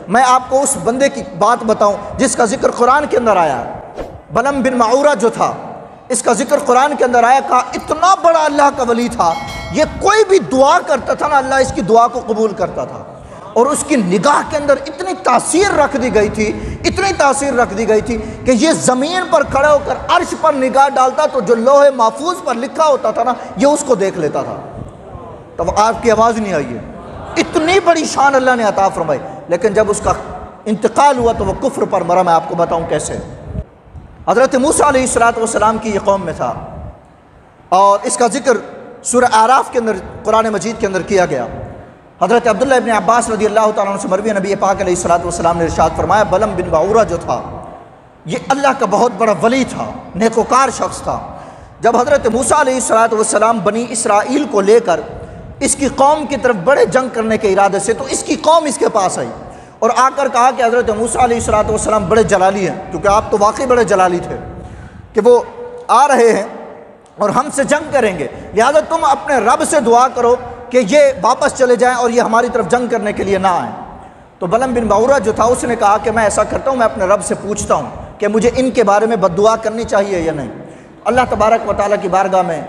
میں آپ کو اس بندے کی بات بتاؤں جس کا ذکر قرآن کے اندر آیا ہے۔ بلم بن معورہ جو تھا، اس کا ذکر قرآن کے اندر آیا، کہا اتنا بڑا اللہ کا ولی تھا، یہ کوئی بھی دعا کرتا تھا نا اللہ اس کی دعا کو قبول کرتا تھا، اور اس کی نگاہ کے اندر اتنی تاثیر رکھ دی گئی تھی، اتنی تاثیر رکھ دی گئی تھی کہ یہ زمین پر کھڑے ہو کر عرش پر نگاہ ڈالتا تو جو لوح محفوظ پر لکھا ہوتا تھا نا یہ اس کو دیکھ لیتا تھا۔ تب آپ کی آواز نہیں آئی ہے، اتنی بڑی شان اللہ نے عطا فرمائی، لیکن جب اس کا انتقال ہوا تو وہ کفر پر مرا۔ میں آپ کو بتاؤں کیسے۔ حضرت موسیٰ علیہ السلام کی یہ قوم میں تھا، اور اس کا ذکر سورہ اعراف کے اندر قرآن مجید کے اندر کیا گیا۔ حضرت عبداللہ ابن عباس رضی اللہ تعالیٰ عنہ سے مروی نبی پاک علیہ السلام نے ارشاد فرمایا، بلم بن معورہ جو تھا یہ اللہ کا بہت بڑا ولی تھا، نیکوکار شخص تھا۔ جب حضرت موسیٰ علیہ السلام بنی اسرائیل کو لے کر اس کی قوم کی طرف بڑے جنگ کرنے کے ارادے سے، تو اس کی قوم اس کے پاس آئی اور آ کر کہا کہ حضرت موسیٰ علیہ السلام بڑے جلالی ہیں، کیونکہ آپ تو واقعی بڑے جلالی تھے، کہ وہ آ رہے ہیں اور ہم سے جنگ کریں گے، لہذا تم اپنے رب سے دعا کرو کہ یہ واپس چلے جائیں اور یہ ہماری طرف جنگ کرنے کے لیے نہ آئیں۔ تو بلم بن معورہ جو تھا اس نے کہا کہ میں ایسا کرتا ہوں، میں اپنے رب سے پوچھتا ہوں کہ مجھے ان کے بارے میں بد دعا کرنی چاہیے یا نہیں۔ اللہ تبارک و تعالیٰ کی بارگاہ میں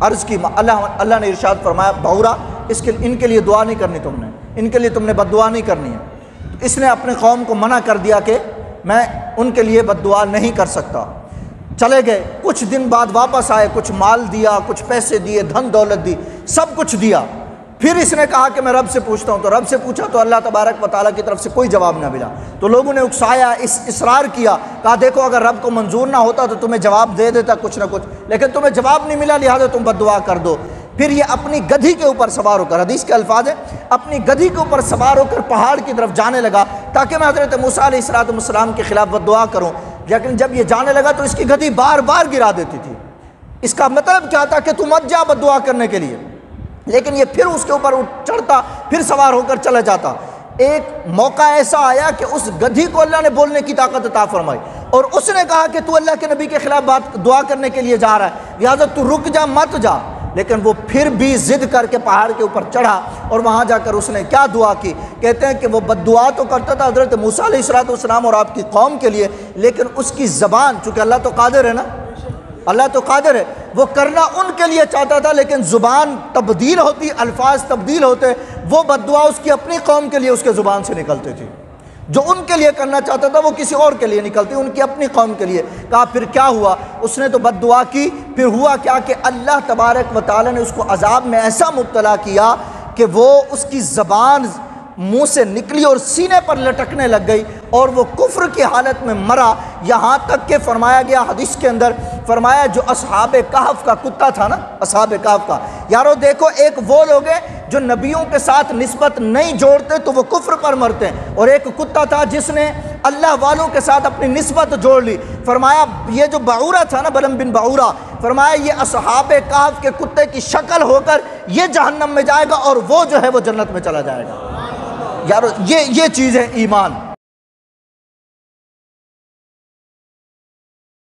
عرض کی، اللہ نے ارشاد فرمایا، معورہ ان کے لیے دعا نہیں کرنی، تم نے ان کے لیے تم نے بد دعا نہیں کرنی ہے۔ اس نے اپنے قوم کو منع کر دیا کہ میں ان کے لیے بد دعا نہیں کر سکتا۔ چلے گئے، کچھ دن بعد واپس آئے، کچھ مال دیا، کچھ پیسے دیے، دھن دولت دی، سب کچھ دیا۔ پھر اس نے کہا کہ میں رب سے پوچھتا ہوں، تو رب سے پوچھا تو اللہ تبارک و تعالیٰ کی طرف سے کوئی جواب نہ ملا۔ تو لوگوں نے اکسایا، اصرار کیا، کہا دیکھو اگر رب کو منظور نہ ہوتا تو تمہیں جواب دے دیتا کچھ نہ کچھ، لیکن تمہیں جواب نہیں ملا، لہذا تم بد دعا کر دو۔ پھر یہ اپنی گدھی کے اوپر سوار ہو کر، حدیث کے الفاظ ہیں، اپنی گدھی کے اوپر سوار ہو کر پہاڑ کی طرف جانے لگا تاکہ میں حضرت موسیٰ علیہ السلام کے خلاف بد دعا کروں، لیکن جب یہ جانے لگا تو اس کی گدھی بار بار گرا دیتی تھی۔ اس کا مطلب کیا تھا کہ تم مت جا بد دعا کرنے کے لیے، لیکن یہ پھر اس کے اوپر چڑھتا، پھر سوار ہو کر چلا جاتا۔ ایک موقع ایسا آیا کہ اس گدھی کو اللہ نے بولنے کی طاقت عطا فرمائی، اور اس نے کہا کہ تو اللہ کے نبی کے خلاف دعا کرنے کے لیے جا رہا ہے، لہٰذا تو رک جا، مت جا۔ لیکن وہ پھر بھی ضد کر کے پہاڑ کے اوپر چڑھا، اور وہاں جا کر اس نے کیا دعا کی؟ کہتے ہیں کہ وہ بد دعا تو کرتا تھا حضرت موسیٰ علیہ السلام اور آپ کی قوم کے لیے، لیکن اس کی زبان، چونکہ اللہ تو قادر ہے نا، اللہ تو قادر ہے، وہ کرنا ان کے لیے چاہتا تھا، لیکن زبان تبدیل ہوتی، الفاظ تبدیل ہوتے، وہ بد دعا اس کی اپنی قوم کے لیے اس کے زبان سے نکلتی تھی، جو ان کے لیے کرنا چاہتا تھا وہ کسی اور کے لیے نکلتی، ان کی اپنی قوم کے لیے۔ کہا پھر کیا ہوا؟ اس نے تو بد دعا کی، پھر ہوا کیا کہ اللہ تبارک و تعالی نے اس کو عذاب میں ایسا مبتلا کیا کہ وہ اس کی زبان منہ سے نکلی اور سینے پر لٹکنے لگ گئی، اور وہ کفر کی حالت میں مرا۔ یہاں تک کہ فرمایا گیا حدیث کے اندر، فرمایا جو اصحاب کہف کا کتا تھا نا، اصحاب کہف کا، یارو دیکھو ایک وہ لوگ ہیں جو نبیوں کے ساتھ نسبت نہیں جوڑتے تو وہ کفر پر مرتے ہیں، اور ایک کتا تھا جس نے اللہ والوں کے ساتھ اپنی نسبت جوڑ لی۔ فرمایا یہ جو بعورہ تھا نا، بلم بن بعورہ، فرمایا یہ اصحاب کہف کے کتے کی شکل ہو کر یہ جہنم میں جائے گا، اور وہ جو ہے وہ جنت میں چلا جائے گا۔ یارو یہ چیز ہے ایمان۔